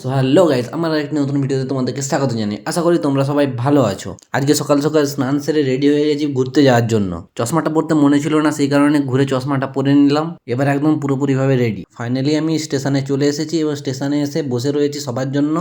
So hello guys, আমার একটা নতুন ভিডিওতে তোমাদেরকে স্বাগত জানাই। আশা করি তোমরা সবাই ভালো আছো। আজকে সকাল সকাল স্নান সেরে রেডি হয়ে গেছি ঘুরতে যাওয়ার জন্য। চশমাটা পরতে মনে ছিল না, সেই কারণে ঘুরে চশমাটা পরে নিলাম। এবার একদম পুরোপুরিভাবে রেডি। ফাইনালি আমি স্টেশনে চলে এসেছি এবং স্টেশনে এসে বসে রয়েছি সবার জন্য।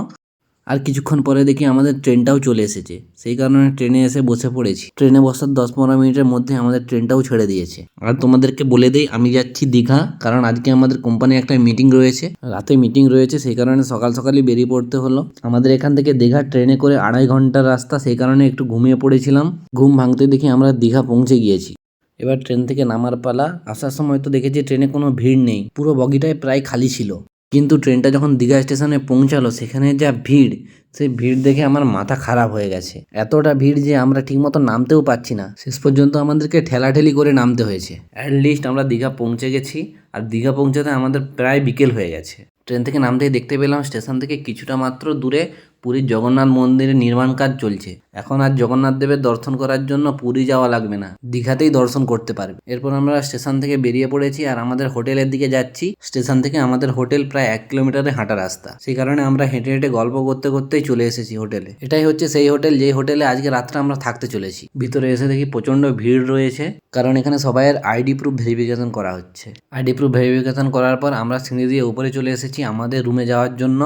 আর কিছুক্ষণ পরে দেখি আমাদের ট্রেনটাও চলে এসেছে, সেই কারণে ট্রেনে এসে বসে পড়েছি। ট্রেনে বসার 10-15 মিনিটের মধ্যে আমাদের ট্রেনটাও ছেড়ে দিয়েছে। আর তোমাদেরকে বলে দেই, আমি যাচ্ছি দীঘা, কারণ আজকে আমাদের কোম্পানি একটা মিটিং রয়েছে, রাতে মিটিং রয়েছে, সেই কারণে সকাল সকালই বেরিয়ে পড়তে হলো। আমাদের এখান থেকে দীঘা ট্রেনে করে 2.5 ঘন্টার রাস্তা, সেই কারণে একটু ঘুমিয়ে পড়েছিলাম। ঘুম ভাঙতে দেখি আমরা দীঘা পৌঁছে গিয়েছি। এবার ট্রেন থেকে নামার পালা। আসার সময় তো দেখেছি ট্রেনে কোনো ভিড় নেই, পুরো বগিটাই প্রায় খালি ছিল। কিন্তু ট্রেনটা যখন দীঘা স্টেশনে পৌঁছালো, সেখানে যা ভিড়, সেই ভিড় দেখে আমার মাথা খারাপ হয়ে গেছে। এতটা ভিড় যে আমরা ঠিকমতো নামতেও পারছি না। শেষ পর্যন্ত আমাদেরকে ঠেলাঠেলি করে নামতে হয়েছে। অ্যাটলিস্ট আমরা দীঘা পৌঁছে গেছি, আর দীঘা পৌঁছাতে আমাদের প্রায় বিকেল হয়ে গেছে। ট্রেন থেকে নামতেই দেখতে পেলাম স্টেশন থেকে কিছুটা মাত্র দূরে পুরীর জগন্নাথ মন্দিরের নির্মাণ কাজ চলছে। এখন আর জগন্নাথ দেবের দর্শন করার জন্য পুরী যাওয়া লাগবে না, দীঘাতেই দর্শন করতে পারবে। এরপর আমরা স্টেশন থেকে বেরিয়ে পড়েছি আর আমাদের হোটেলের দিকে যাচ্ছি। স্টেশন থেকে আমাদের হোটেল প্রায় 1 কিলোমিটারের হাঁটা রাস্তা, সেই কারণে আমরা হেঁটে হেঁটে গল্প করতে করতেই চলে এসেছি হোটেলে। এটাই হচ্ছে সেই হোটেল, যেই হোটেলে আজকে রাত্রে আমরা থাকতে চলেছি। ভিতরে এসে দেখি প্রচন্ড ভিড় রয়েছে, কারণ এখানে সবাইয়ের আইডি প্রুফ ভেরিফিকেশন করা হচ্ছে। আইডি প্রুফ ভেরিফিকেশন করার পর আমরা সিঁড়ি দিয়ে উপরে চলে এসেছি আমাদের রুমে যাওয়ার জন্য।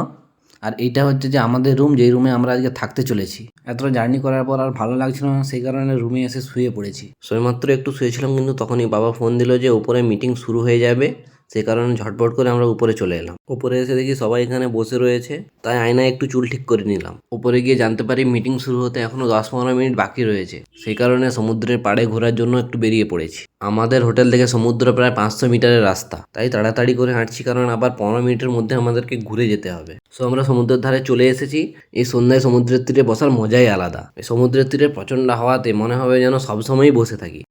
আর এইটা হচ্ছে যে আমাদের রুম, যেই রুমে আমরা আজকে থাকতে চলেছি। এতটা জার্নি করার পর আর ভালো লাগছিল না, সেই কারণে রুমে এসে শুয়ে পড়েছি। সবেমাত্র একটু শুয়েছিলাম, কিন্তু তখনই বাবা ফোন দিল যে উপরে মিটিং শুরু হয়ে যাবে। সেই কারণে ঝটপট করে আমরা উপরে চলে এলাম। উপরে এসে দেখি সবাই এখানে বসে রয়েছে, তাই আয়নায় একটু চুল ঠিক করে নিলাম। উপরে গিয়ে জানতে পারি মিটিং শুরু হতে এখনো 10-15 মিনিট বাকি রয়েছে, সেই কারণে সমুদ্রের পাড়ে ঘোরার জন্য একটু বেরিয়ে পড়েছি। আমাদের হোটেল থেকে সমুদ্র প্রায় 500 মিটারের রাস্তা, তাই তাড়াতাড়ি করে হাঁটছি, কারণ আবার 15 মিনিটের মধ্যে আমাদেরকে ঘুরে যেতে হবে। সো আমরা সমুদ্রের ধারে চলে এসেছি। এই সন্ধ্যায় সমুদ্রের তীরে বসার মজাই আলাদা। এই সমুদ্রের তীরে প্রচণ্ড হাওয়াতে মনে হবে যেন সবসময়ই বসে থাকি।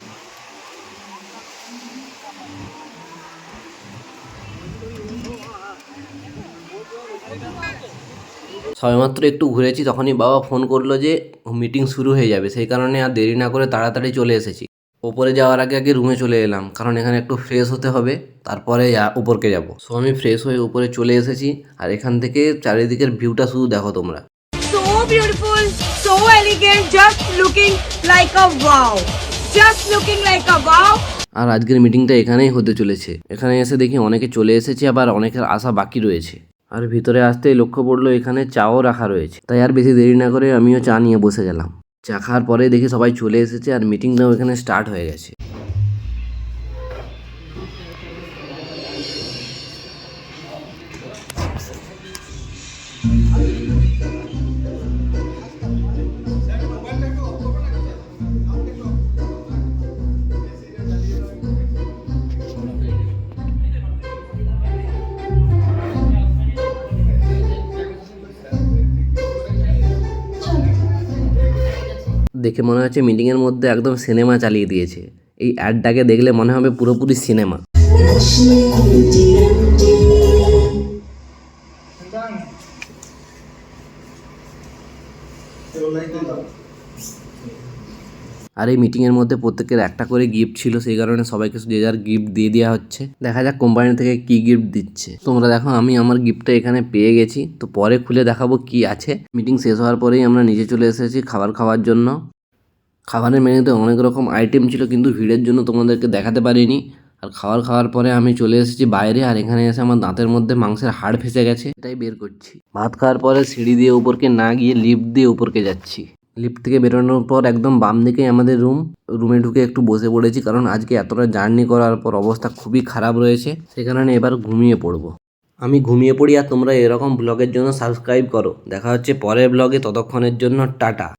সবেমাত্র একটু ঘুরেছি, তখনই বাবা ফোন করলো যে মিটিং শুরু হয়ে যাবে, সেই কারণে আর দেরি না করে তাড়াতাড়ি চলে এসেছি। ওপরে যাওয়ার আগে আগে রুমে চলে এলাম, কারণ এখানে একটু ফ্রেশ হতে হবে, তারপরে উপরকে যাব। সো আমি ফ্রেশ হয়ে উপরে চলে এসেছি, আর এখান থেকে চারিদিকের ভিউটা শুধু দেখো তোমরা। So beautiful, so elegant, just looking like a wow. Just looking like a wow. আর আজকের মিটিংটা এখানেই হতে চলেছে। এখানে এসে দেখি অনেকে চলে এসেছে, আবার অনেকের আসা বাকি রয়েছে। আর ভিতরে আসতেই লক্ষ্য পড়লো এখানে চাও রাখা রয়েছে, তাই আর বেশি দেরি না করে আমিও চা নিয়ে বসে গেলাম। চা খাওয়ার পরে দেখি সবাই চলে এসেছে আর মিটিংটাও এখানে স্টার্ট হয়ে গেছে। দেখে মনে হচ্ছে মিটিংয়ের মধ্যে একদম সিনেমা চালিয়ে দিয়েছে। এই অ্যাডটাকে দেখলে মনে হবে পুরোপুরি সিনেমা। আর এই মিটিংয়ের মধ্যে প্রত্যেকের একটা করে গিফট ছিল, সেই কারণে সবাইকে যে যার গিফট দিয়ে দেওয়া হচ্ছে। দেখা যাক কোম্পানি থেকে কি গিফট দিচ্ছে। তোমরা দেখো, আমি আমার গিফটটা এখানে পেয়ে গেছি, তো পরে খুলে দেখাবো কি আছে। মিটিং শেষ হওয়ার পরেই আমরা নিচে চলে এসেছি খাবার খাওয়ার জন্য। খাবারের মেনুতে অনেক রকম আইটেম ছিল, কিন্তু ভিড়ের জন্য তোমাদেরকে দেখাতে পারিনি। আর খাওয়ার পরে আমি চলে এসেছি বাইরে, আর এখানে এসে আমার দাঁতের মধ্যে মাংসের হাড় ফেসে গেছে, এটাই বের করছি। ভাত খাওয়ার পরে সিঁড়ি দিয়ে উপরকে না গিয়ে লিফট দিয়ে উপরকে যাচ্ছি। লিফট থেকে বেরোনোর পর একদম বাম দিকেই আমাদের রুমে ঢুকে একটু বসে পড়েছি, কারণ আজকে এতটা জার্নি করার পর অবস্থা খুবই খারাপ রয়েছে, সে কারণে এবার ঘুমিয়ে পড়বো। আমি ঘুমিয়ে পড়ি, আর তোমরা এরকম ব্লগের জন্য সাবস্ক্রাইব করো। দেখা হচ্ছে পরের ব্লগে, ততক্ষণের জন্য টাটা।